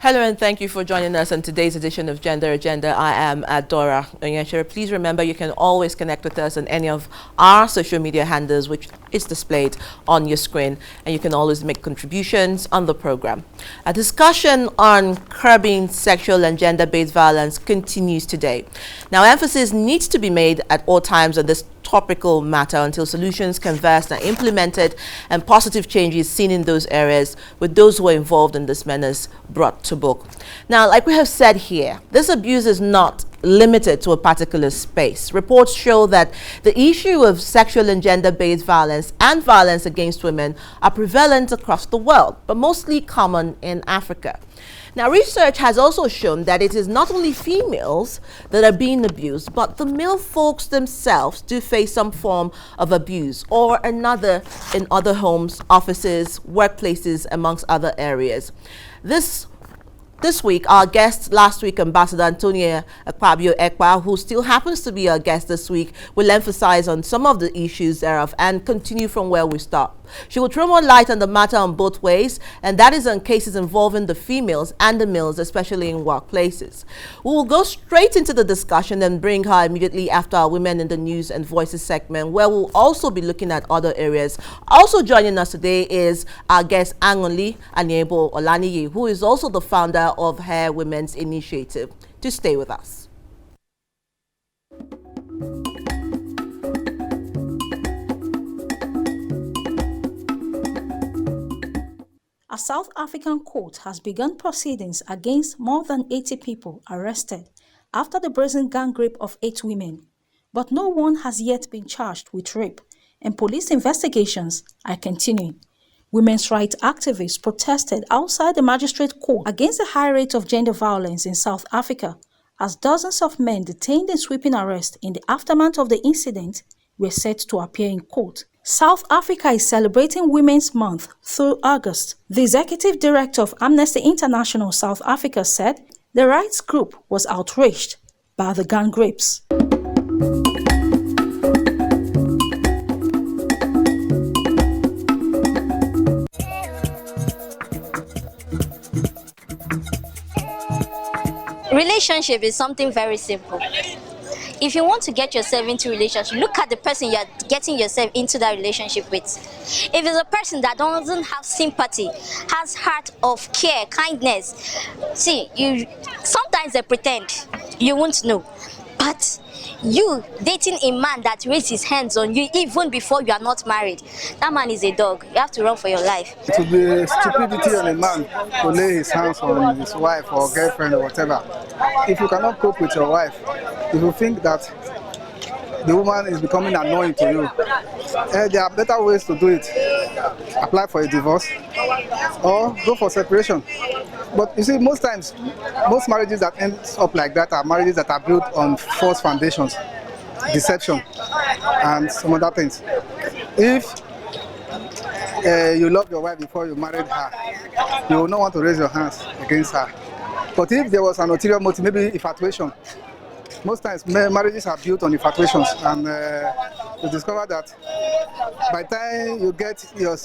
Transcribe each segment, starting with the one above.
Hello and thank you for joining us on today's edition of Gender Agenda. I am Adora Onyeshere. Please remember you can always connect with us on any of our social media handles, which is displayed on your screen, and you can always make contributions on the program. A discussion on curbing sexual and gender-based violence continues today. Now, emphasis needs to be made at all times on this topical matter until solutions conversed are implemented and positive changes seen in those areas with those who are involved in this menace brought to book. Now, like we have said here, this abuse is not limited to a particular space. Reports show that the issue of sexual and gender-based violence and violence against women are prevalent across the world, but mostly common in Africa. Now, research has also shown that it is not only females that are being abused, but the male folks themselves do face some form of abuse or another in other homes, offices, workplaces, amongst other areas. This week, our guest last week, Ambassador Antonia Akpabio-Ekpa, who still happens to be our guest this week, will emphasize on some of the issues thereof and continue from where we stop. She will throw more light on the matter on both ways, and that is on cases involving the females and the males, especially in workplaces. We will go straight into the discussion and bring her immediately after our Women in the News and Voices segment, where we'll also be looking at other areas. Also joining us today is our guest, Angonli Anyebo Olaniyi, who is also the founder of Hair Women's Initiative. To stay with us. A South African court has begun proceedings against more than 80 people arrested after the brazen gang rape of 8 women. But no one has yet been charged with rape, and police investigations are continuing. Women's rights activists protested outside the magistrate court against the high rate of gender violence in South Africa, as dozens of men detained in sweeping arrest in the aftermath of the incident were set to appear in court. South Africa is celebrating Women's Month through August. The executive director of Amnesty International South Africa said the rights group was outraged by the gang rapes. Relationship is something very simple. If you want to get yourself into a relationship, look at the person you're getting yourself into that relationship with. If it's a person that doesn't have sympathy, has heart of care, kindness, sometimes they pretend, you won't know. But you dating a man that raises his hands on you even before you are not married, that man is a dog. You have to run for your life. It would be stupidity on a man to lay his hands on his wife or girlfriend or whatever. If you cannot cope with your wife, if you think that the woman is becoming annoying to you, there are better ways to do it. Apply for a divorce or go for separation. But you see, most times, most marriages that end up like that are marriages that are built on false foundations, deception, and some other things. If you love your wife before you married her, you will not want to raise your hands against her. But if there was an ulterior motive, maybe infatuation, most times marriages are built on infatuations, and you discover that by the time you get your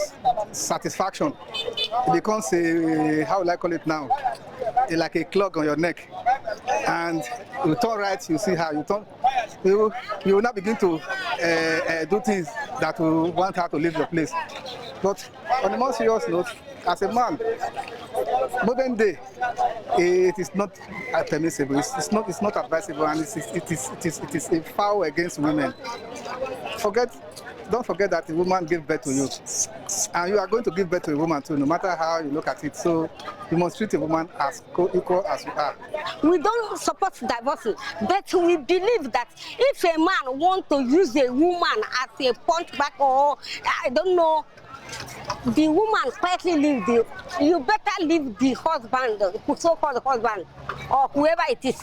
satisfaction, it becomes a, how will I call it now, like a clog on your neck. And you turn right, you see her, you will not begin to do things that will want her to leave your place. But on a more serious note, as a man, modern day, it is not permissible. It's not advisable, and it is a foul against women. Don't forget that a woman gave birth to you, and you are going to give birth to a woman too, no matter how you look at it. So you must treat a woman as equal as you are. We don't support divorce, but we believe that if a man wants to use a woman as a punch back, or I don't know, the woman quietly leave you better leave the husband, so-called husband, or whoever it is.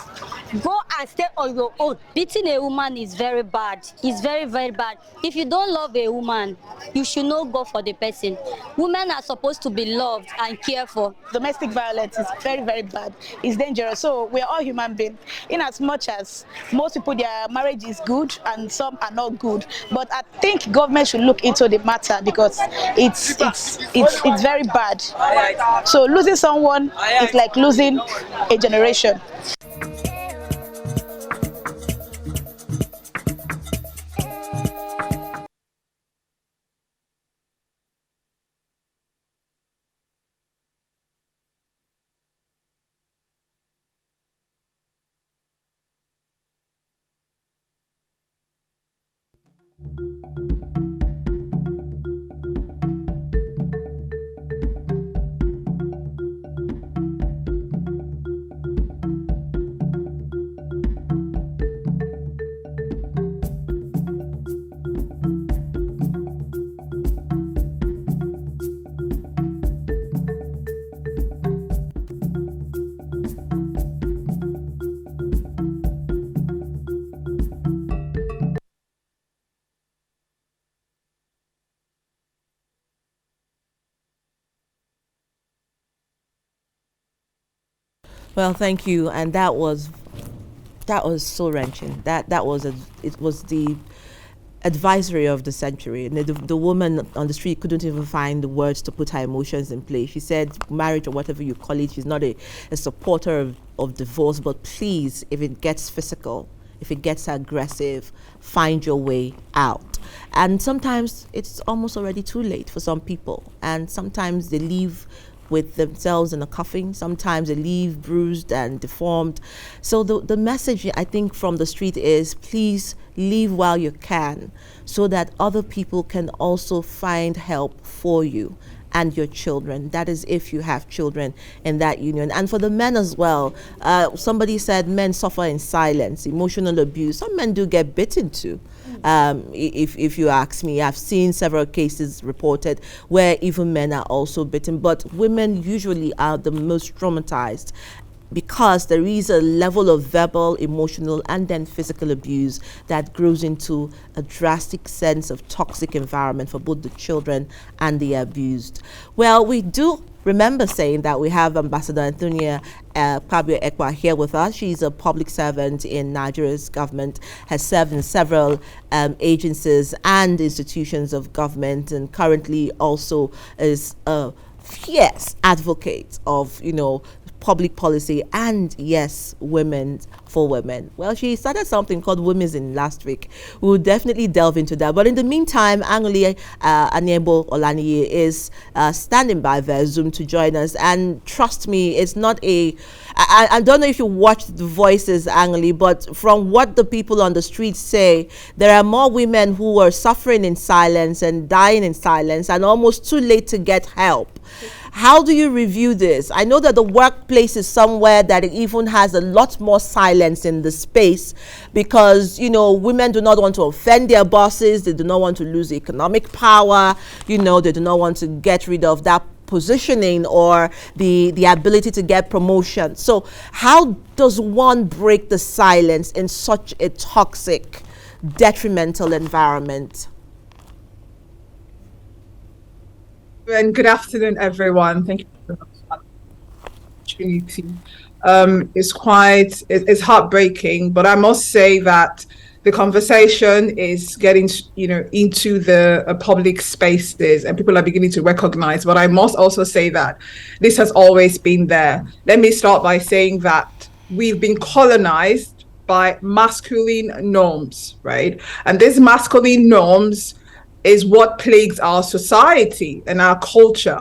go and stay on your own. Beating a woman is very bad. It's very, very bad. If you don't love a woman, you should not go for the person. Women are supposed to be loved and cared for. Domestic violence is very, very bad. It's dangerous. So we're all human beings. In as much as most people, their marriage is good and some are not good. But I think government should look into the matter because it's very bad. So losing someone is like losing a generation. Well, thank you, and that was so wrenching. It was the advisory of the century. And the woman on the street couldn't even find the words to put her emotions in place. She said, marriage or whatever you call it, she's not a supporter of divorce, but please, if it gets physical, if it gets aggressive, find your way out. And sometimes it's almost already too late for some people, and sometimes they leave with themselves in a coffin. Sometimes they leave bruised and deformed. So the message, I think, from the street is, please leave while you can, so that other people can also find help for you and your children. That is if you have children in that union. And for the men as well, somebody said men suffer in silence, emotional abuse. Some men do get bitten too. If you ask me, I've seen several cases reported where even men are also bitten, but women usually are the most traumatized, because there is a level of verbal, emotional, and then physical abuse that grows into a drastic sense of toxic environment for both the children and the abused. Well, we do remember saying that we have Ambassador Antonia Pabio Ekwa here with us. She's a public servant in Nigeria's government, has served in several agencies and institutions of government, and currently also is a fierce advocate of, public policy and, yes, women for women. Well, she started something called Women's in last week. We'll definitely delve into that. But in the meantime, Angoli Anyebo Olaniyi is standing by via Zoom to join us. And trust me, it's not I don't know if you watched The Voices, Angoli, but from what the people on the streets say, there are more women who are suffering in silence and dying in silence and almost too late to get help. How do you review this? I know that the workplace is somewhere that it even has a lot more silence in the space because, women do not want to offend their bosses. They do not want to lose economic power. They do not want to get rid of that positioning or the ability to get promotion. So how does one break the silence in such a toxic, detrimental environment? And good afternoon, everyone. Thank you for the opportunity. It's heartbreaking, but I must say that the conversation is getting, into the public spaces, and people are beginning to recognize. But I must also say that this has always been there. Let me start by saying that we've been colonized by masculine norms, right? And these masculine norms is what plagues our society and our culture.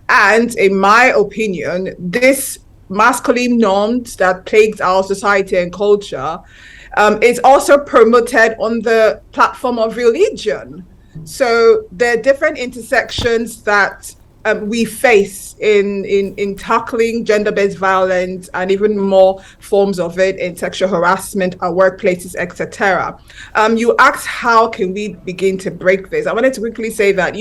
And in my opinion, this masculine norms that plagues our society and culture is also promoted on the platform of religion. So there are different intersections that we face in tackling gender-based violence and even more forms of it in sexual harassment at workplaces, etc. You asked, how can we begin to break this? I wanted to quickly say that,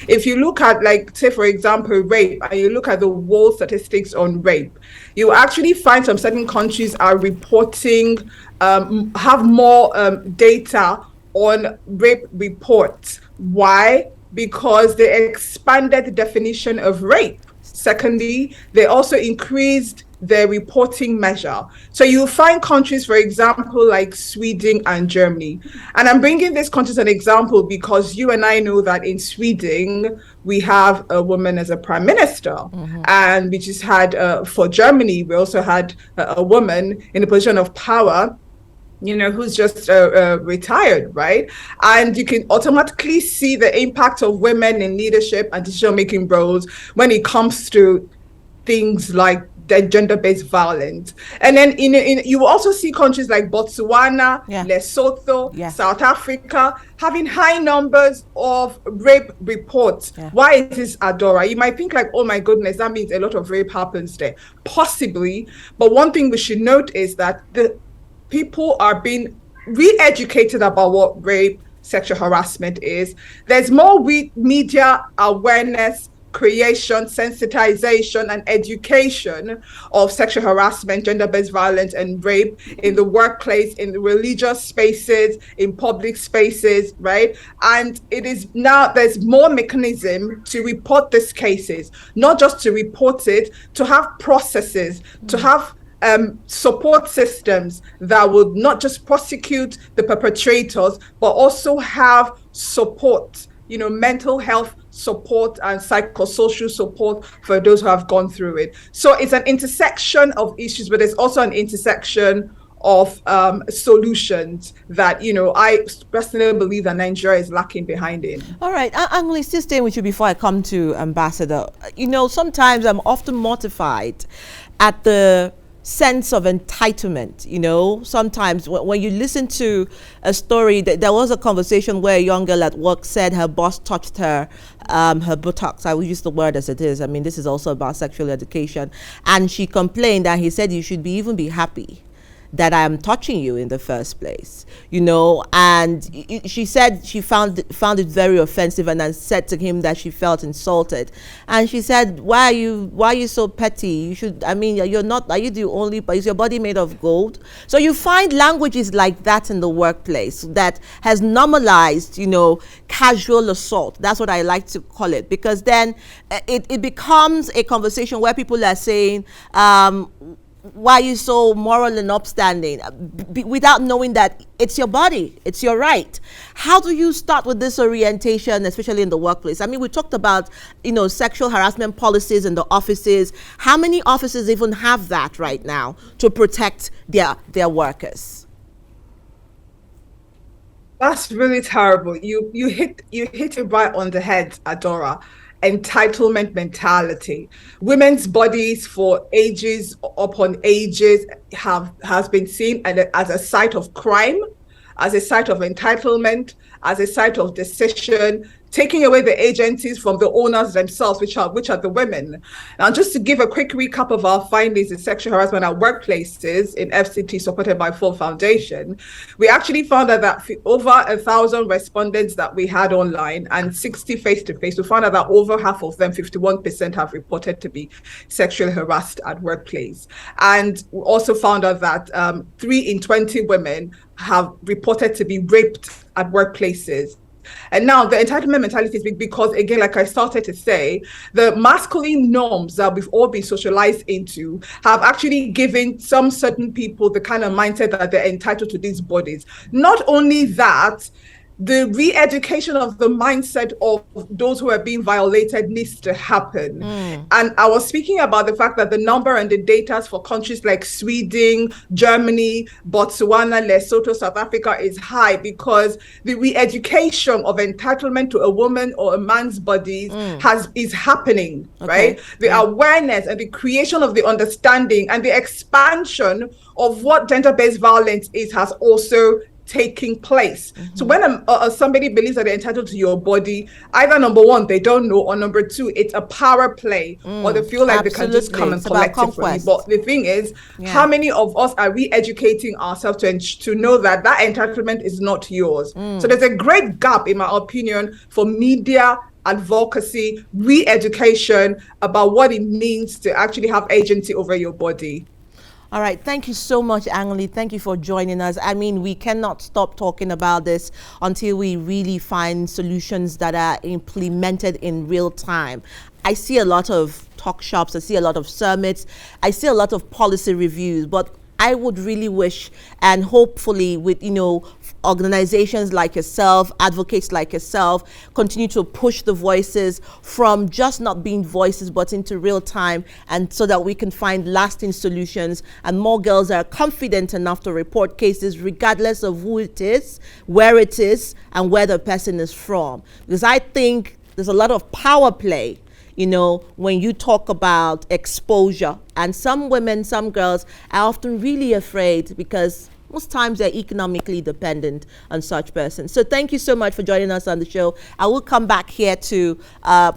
if you look at, like, say, for example, rape, and you look at the world statistics on rape, you actually find some certain countries are reporting, have more data on rape reports. Why? Because they expanded the definition of rape. Secondly, they also increased their reporting measure. So you'll find countries, for example, like Sweden and Germany. And I'm bringing these countries as an example because you and I know that in Sweden, we have a woman as a prime minister. And we just had, for Germany, we also had a woman in a position of power, who's just retired, right? And you can automatically see the impact of women in leadership and decision-making roles when it comes to things like the gender-based violence. And then you will also see countries like Botswana, Lesotho, South Africa having high numbers of rape reports. Why is this, Adora? You might think like, oh my goodness, that means a lot of rape happens there. Possibly, but one thing we should note is that the people are being re-educated about what rape, sexual harassment is. There's more media awareness, creation, sensitization, and education of sexual harassment, gender-based violence, and rape in the workplace, in the religious spaces, in public spaces, right? And it is now, there's more mechanism to report these cases, not just to report it, to have processes, to have support systems that would not just prosecute the perpetrators, but also have support, mental health support and psychosocial support for those who have gone through it. So it's an intersection of issues, but there's also an intersection of solutions that, I personally believe that Nigeria is lacking behind in. All right, I'm going to still stay with you before I come to Ambassador. Sometimes I'm often mortified at the sense of entitlement. Sometimes when you listen to a story, there was a conversation where a young girl at work said her boss touched her buttocks. I will use the word as it is. I mean, this is also about sexual education. And she complained, and he said, you should even be happy that I am touching you in the first place, and she said she found it very offensive, and then said to him that she felt insulted. And she said, why are you so petty? You should, you're not, are you the only, but is your body made of gold? So you find languages like that in the workplace that has normalized, casual assault. That's what I like to call it, because then it becomes a conversation where people are saying, why are you so moral and upstanding, without knowing that it's your body, it's your right. How do you start with this orientation, especially in the workplace? We talked about, sexual harassment policies in the offices. How many offices even have that right now to protect their workers? That's really terrible. You hit it right on the head, Adora. Entitlement mentality. Women's bodies for ages upon ages has been seen as a site of crime, as a site of entitlement, as a site of decision, taking away the agencies from the owners themselves, which are the women. Now, just to give a quick recap of our findings in sexual harassment at workplaces in FCT supported by Full Foundation, we actually found that over 1,000 respondents that we had online and 60 face-to-face, we found out that over half of them, 51%, have reported to be sexually harassed at workplace. And we also found out that 3 in 20 women have reported to be raped at workplaces. And now the entitlement mentality is big because, again, like I started to say, the masculine norms that we've all been socialized into have actually given some certain people the kind of mindset that they're entitled to these bodies. Not only that, the re-education of the mindset of those who are being violated needs to happen. And I was speaking about the fact that the number and the data for countries like Sweden, Germany, Botswana, Lesotho, South Africa is high because the re-education of entitlement to a woman or a man's body is happening, right? The awareness and the creation of the understanding and the expansion of what gender-based violence is has also taking place. So when somebody believes that they're entitled to your body, either number one, they don't know, or number two, it's a power play, or they feel like they can just come and collect it from you. But the thing is, how many of us are re-educating ourselves to know that that entitlement is not yours? So there's a great gap, in my opinion, for media advocacy, re-education about what it means to actually have agency over your body. All right. Thank you so much, Angeli. Thank you for joining us. I mean, we cannot stop talking about this until we really find solutions that are implemented in real time. I see a lot of talk shops. I see a lot of summits. I see a lot of policy reviews, but I would really wish, and hopefully with, organizations like yourself, advocates like yourself, continue to push the voices from just not being voices, but into real time, and so that we can find lasting solutions, and more girls are confident enough to report cases regardless of who it is, where it is, and where the person is from. Because I think there's a lot of power play, when you talk about exposure. And some women, some girls are often really afraid because most times they're economically dependent on such persons. So thank you so much for joining us on the show. I will come back here to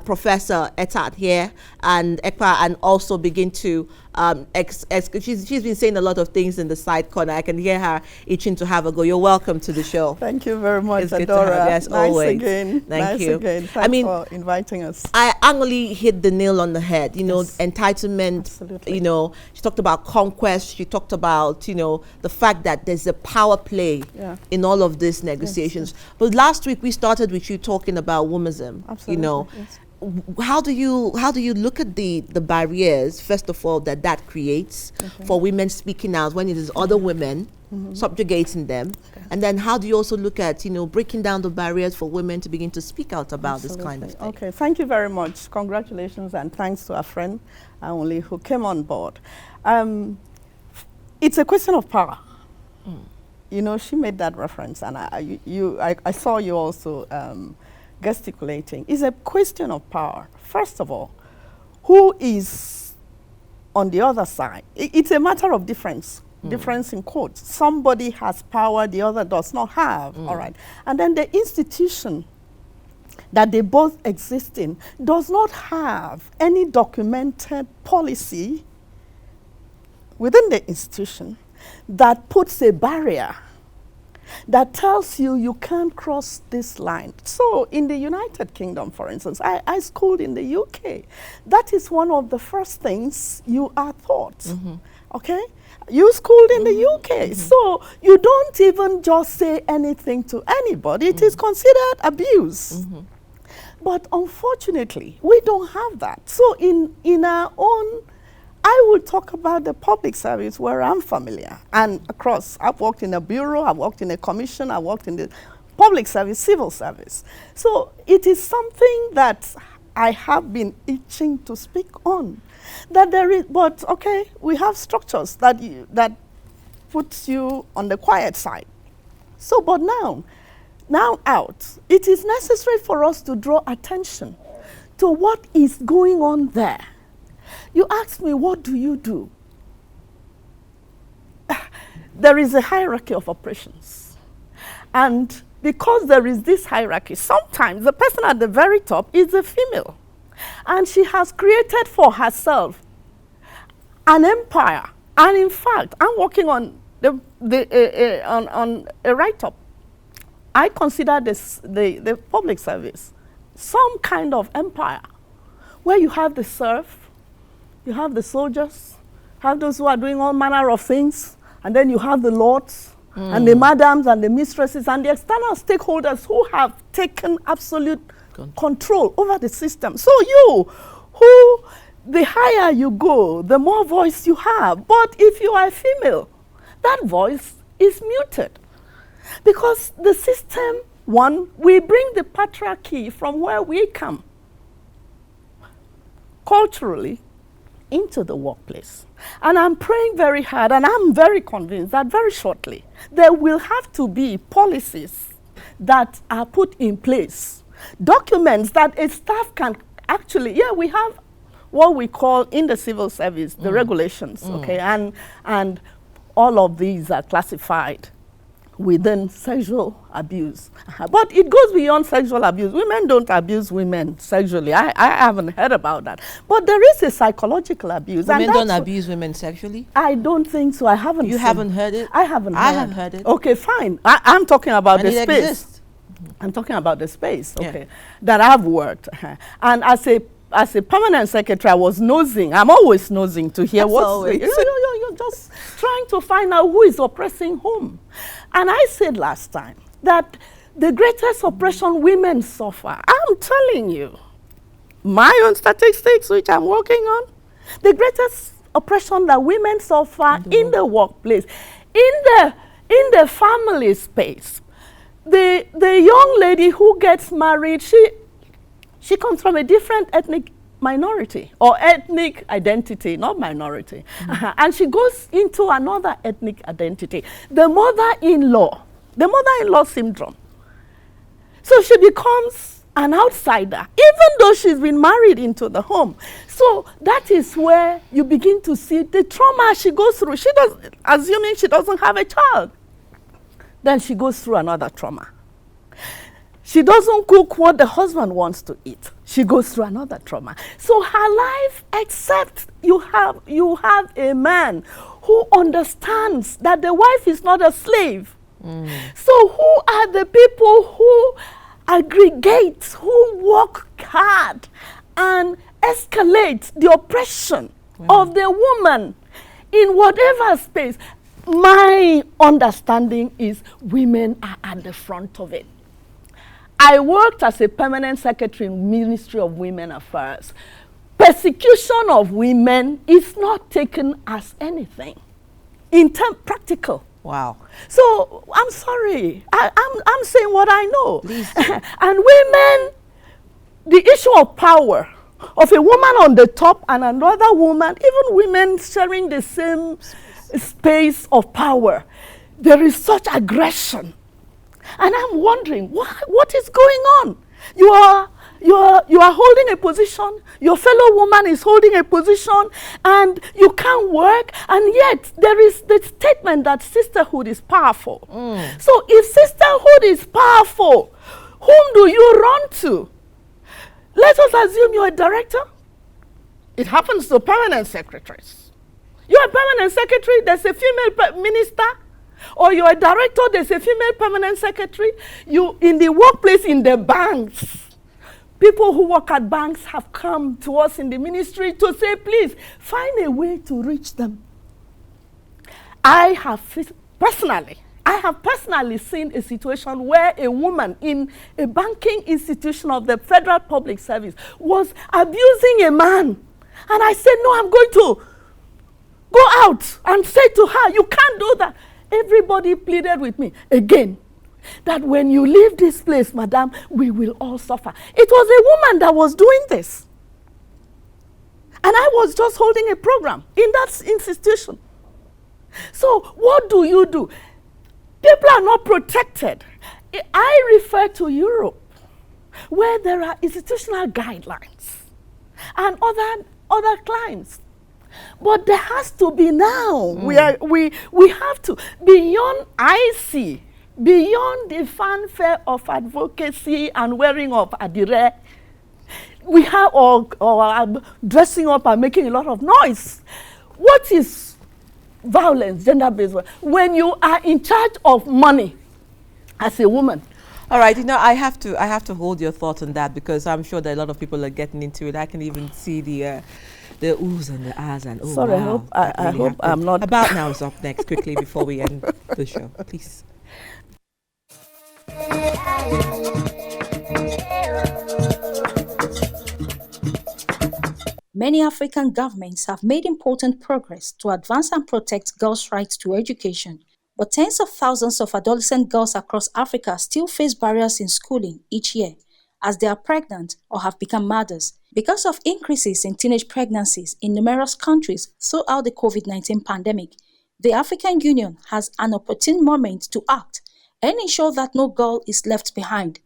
Professor Etat here and Ekpa, and also begin to she's been saying a lot of things in the side corner. I can hear her itching to have a go. You're welcome to the show. Thank you very much, it's Adora. Good to have you, as nice always. Again. Thank you. Again. Thanks for inviting us. I actually hit the nail on the head. Yes. Entitlement. Absolutely. She talked about conquest. She talked about the fact that there's a power play in all of these negotiations. Yes. But last week we started with you talking about womanism. Absolutely. Yes. How do you look at the barriers, first of all, that creates for women speaking out when it is other women subjugating them, and then how do you also look at breaking down the barriers for women to begin to speak out about this kind of thing? Okay, thank you very much. Congratulations and thanks to our friend Angeli who came on board. It's a question of power. She made that reference, and I saw you also gesticulating. It's a question of power. First of all, who is on the other side? It's a matter of difference in quotes. Somebody has power, the other does not have, all right? And then the institution that they both exist in does not have any documented policy within the institution that puts a barrier that tells you can't cross this line. So in the United Kingdom, for instance, I schooled in the UK. That is one of the first things you are taught, okay? You schooled in the UK, so you don't even just say anything to anybody. It is considered abuse. But unfortunately, we don't have that. So in our own, I will talk about the public service where I'm familiar, and across. I've worked in a bureau, I've worked in a commission, I've worked in the public service, civil service. So it is something that I have been itching to speak on. That there is, but okay, we have structures that puts you on the quiet side. So, but now out, it is necessary for us to draw attention to what is going on there. You asked me, what do you do? There is a hierarchy of operations. And because there is this hierarchy, sometimes the person at the very top is a female. And she has created for herself an empire. And in fact, I'm working on on a write-up. I consider the public service some kind of empire where you have the serf, you have the soldiers, have those who are doing all manner of things, and then you have the lords and the madams and the mistresses and the external stakeholders who have taken absolute control over the system. So the higher you go, the more voice you have. But if you are a female, that voice is muted. Because the system, we bring the patriarchy from where we come, culturally, into the workplace. And I'm praying very hard, and I'm very convinced that very shortly, there will have to be policies that are put in place, documents that a staff can actually, we have what we call in the civil service, the regulations, okay, and all of these are classified. within sexual abuse. But it goes beyond sexual abuse. Women don't abuse women sexually. I haven't heard about that. But there is a psychological abuse. Women don't abuse women sexually? I don't think so. I haven't You haven't heard it? I haven't heard. I have heard it. Okay, fine. I'm talking about And the it space. exists. I'm talking about the space, Yeah. okay, that I've worked. And as a permanent secretary, I was nosing. I'm always nosing to hear you're just trying to find out who is oppressing whom. And I said last time that the greatest oppression women suffer, I'm telling you, my own statistics, which I'm working on, the greatest oppression that women suffer in the workplace, in the family space. The young lady who gets married, she comes from a different ethnic minority or ethnic identity, not minority. And she goes into another ethnic identity. The mother-in-law syndrome. So she becomes an outsider, even though she's been married into the home. So that is where you begin to see the trauma she goes through. Assuming she doesn't have a child. Then she goes through another trauma. She doesn't cook what the husband wants to eat. She goes through another trauma. So her life, except you have a man who understands that the wife is not a slave. So who are the people who aggregate, who work hard and escalate the oppression of the woman in whatever space? My understanding is women are at the front of it. I worked as a permanent secretary in Ministry of Women Affairs. Persecution of women is not taken as anything in terms practical. Wow. So I'm sorry. I'm saying what I know. Please. And women, the issue of power, of a woman on the top and another woman, even women sharing the same space of power, there is such aggression. And I'm wondering, what is going on? You are holding a position, your fellow woman is holding a position, and you can't work, and yet there is the statement that sisterhood is powerful. So if sisterhood is powerful, whom do you run to? Let us assume you're a director. It happens to permanent secretaries. You're a permanent secretary, there's a female minister, or you're a director, there's a female permanent secretary. You, in the workplace, in the banks, people who work at banks have come to us in the ministry to say, please, find a way to reach them. I have personally seen a situation where a woman in a banking institution of the Federal Public Service was abusing a man. And I said, no, I'm going to go out and say to her, you can't do that. Everybody pleaded with me again that when you leave this place, madam, we will all suffer. It was a woman that was doing this. And I was just holding a program in that institution. So what do you do? People are not protected. I refer to Europe, where there are institutional guidelines and other clients. But there has to be now. We have to, beyond IC, beyond the fanfare of advocacy and wearing of adire, we have or dressing up and making a lot of noise. What is violence, gender-based violence? When you are in charge of money as a woman. All right, I have to hold your thoughts on that, because I'm sure that a lot of people are getting into it. I can even see the oohs and the ahs and oh. Sorry, wow, I hope I'm not. About Now is up next quickly before we end the show, please. Many African governments have made important progress to advance and protect girls' rights to education. But tens of thousands of adolescent girls across Africa still face barriers in schooling each year, as they are pregnant or have become mothers, because of increases in teenage pregnancies in numerous countries throughout the COVID-19 pandemic. The African Union has an opportune moment to act and ensure that no girl is left behind.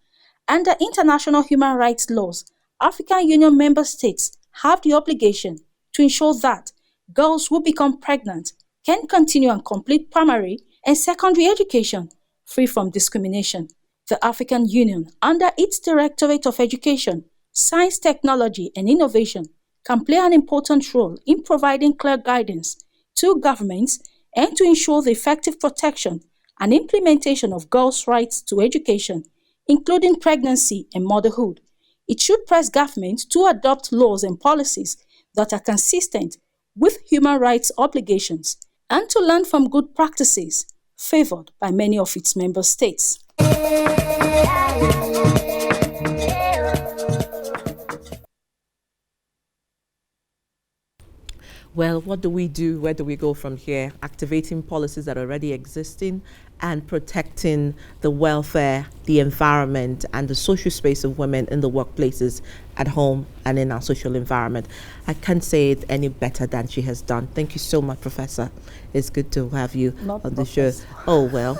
Under international human rights laws, African Union member states have the obligation to ensure that girls who become pregnant can continue and complete primary and secondary education free from discrimination. The African Union, under its Directorate of Education, Science, Technology and Innovation, can play an important role in providing clear guidance to governments and to ensure the effective protection and implementation of girls' rights to education, including pregnancy and motherhood. It should press government to adopt laws and policies that are consistent with human rights obligations and to learn from good practices favored by many of its member states. Well, what do we do? Where do we go from here? Activating policies that are already existing and protecting the welfare, the environment, and the social space of women in the workplaces, at home, and in our social environment. I can't say it any better than she has done. Thank you so much, Professor. It's good to have you on the show. Oh, well,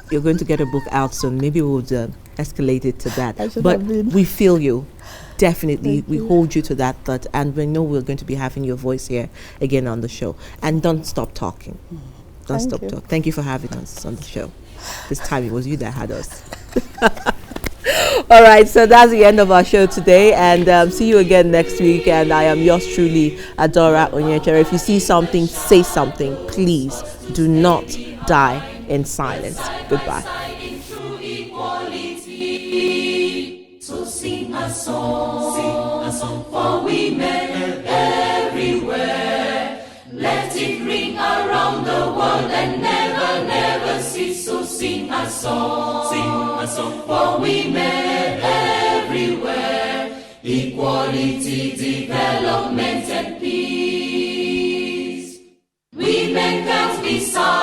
you're going to get a book out soon. Maybe we'll escalate it to that. But we feel you. Definitely, we hold you to that thought, and we know we're going to be having your voice here again on the show. And don't stop talking. Don't stop talking. Thank you for having us on the show. This time it was you that had us. All right, so that's the end of our show today, and see you again next week. And I am yours truly, Adora Onyechere. If you see something, say something. Please do not die in silence. Goodbye. So sing a song for women everywhere. Let it ring around the world and never, never cease. So sing a song for women everywhere. Equality, development and peace. Women can't be silent.